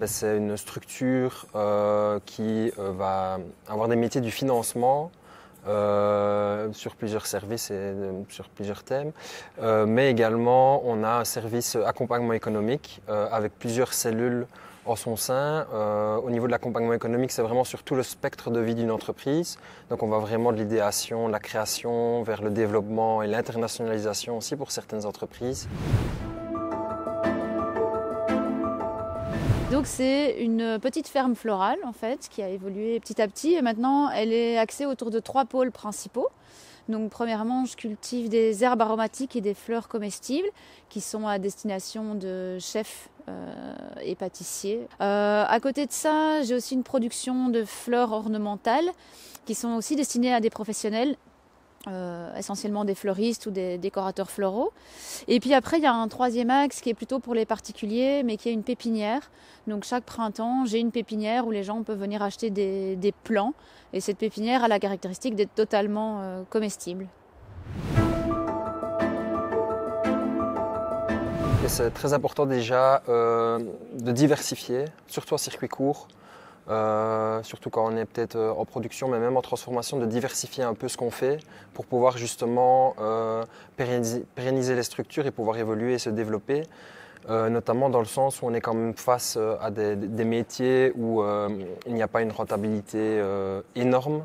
c'est une structure qui va avoir des métiers du financement sur plusieurs services et sur plusieurs thèmes. Mais également, on a un service accompagnement économique avec plusieurs cellules en son sein. Au niveau de l'accompagnement économique, c'est vraiment sur tout le spectre de vie d'une entreprise. Donc on va vraiment de l'idéation, de la création, vers le développement et l'internationalisation aussi pour certaines entreprises. Donc c'est une petite ferme florale en fait qui a évolué petit à petit et maintenant elle est axée autour de 3 pôles principaux. Donc premièrement, je cultive des herbes aromatiques et des fleurs comestibles qui sont à destination de chefs et pâtissiers. À côté de ça, j'ai aussi une production de fleurs ornementales qui sont aussi destinées à des professionnels. Essentiellement des fleuristes ou des décorateurs floraux. Et puis après, il y a un troisième axe qui est plutôt pour les particuliers, mais qui est une pépinière. Donc chaque printemps, j'ai une pépinière où les gens peuvent venir acheter des plants. Et cette pépinière a la caractéristique d'être totalement comestible. Et c'est très important déjà de diversifier, surtout en circuit court. Surtout quand on est peut-être en production, mais même en transformation, de diversifier un peu ce qu'on fait pour pouvoir justement pérenniser les structures et pouvoir évoluer et se développer, notamment dans le sens où on est quand même face à des métiers où il n'y a pas une rentabilité énorme,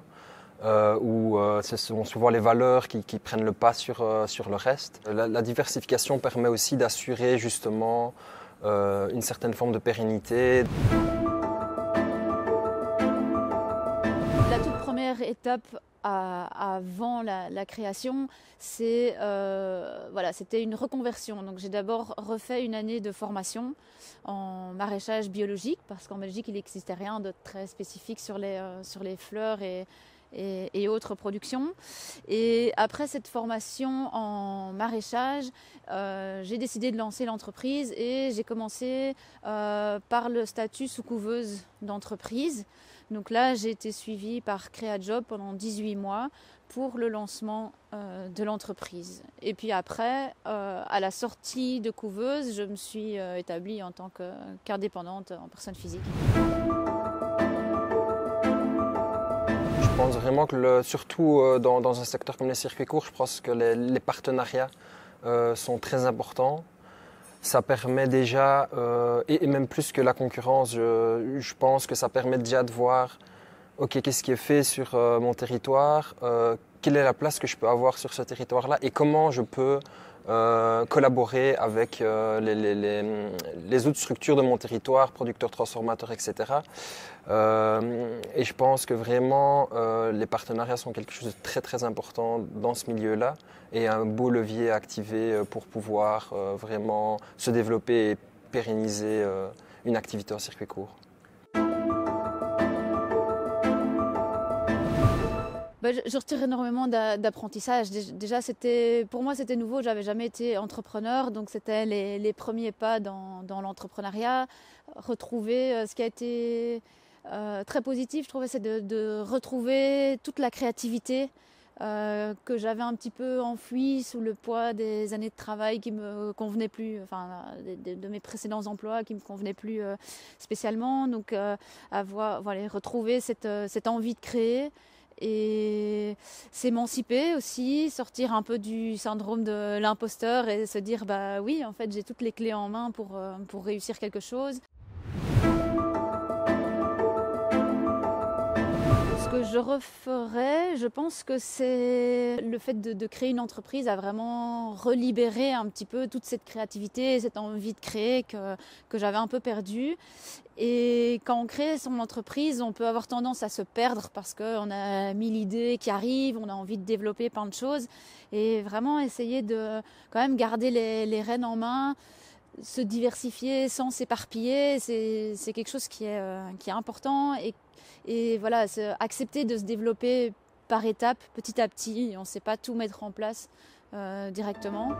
où ce sont souvent les valeurs qui prennent le pas sur le reste. La diversification permet aussi d'assurer justement une certaine forme de pérennité. La toute première étape avant la création, c'était une reconversion. Donc j'ai d'abord refait une année de formation en maraîchage biologique parce qu'en Belgique il n'existait rien de très spécifique sur les fleurs et autres productions. Et après cette formation en maraîchage, j'ai décidé de lancer l'entreprise et j'ai commencé par le statut sous couveuse d'entreprise. Donc là, j'ai été suivie par CréaJob pendant 18 mois pour le lancement de l'entreprise. Et puis après, à la sortie de couveuse, je me suis établie en tant qu'indépendante en personne physique. Je pense vraiment que, surtout dans un secteur comme les circuits courts, je pense que les partenariats sont très importants. Ça permet déjà, et même plus que la concurrence, je pense que ça permet déjà de voir, ok, qu'est-ce qui est fait sur mon territoire, quelle est la place que je peux avoir sur ce territoire-là et comment je peux collaborer avec les autres structures de mon territoire, producteurs, transformateurs, etc. Et je pense que vraiment les partenariats sont quelque chose de très très important dans ce milieu-là et un beau levier à activer pour pouvoir vraiment se développer et pérenniser une activité en circuit court. Je retire énormément d'apprentissage. Déjà, pour moi, c'était nouveau. J'avais jamais été entrepreneur, donc c'était les premiers pas dans l'entrepreneuriat. Retrouver ce qui a été très positif, je trouvais, c'est de retrouver toute la créativité que j'avais un petit peu enfouie sous le poids des années de travail qui me convenaient plus, enfin de mes précédents emplois qui me convenaient plus spécialement. Donc retrouver cette envie de créer. Et s'émanciper aussi, sortir un peu du syndrome de l'imposteur et se dire bah oui, en fait j'ai toutes les clés en main pour réussir quelque chose. Ce que je referais, je pense que c'est le fait de créer une entreprise a vraiment relibéré un petit peu toute cette créativité, cette envie de créer que j'avais un peu perdue. Et quand on crée son entreprise, on peut avoir tendance à se perdre parce qu'on a 1000 idées qui arrivent, on a envie de développer plein de choses. Et vraiment essayer de quand même garder les rênes en main, se diversifier sans s'éparpiller, c'est quelque chose qui est important. Et voilà, accepter de se développer par étapes, petit à petit. On ne sait pas tout mettre en place directement.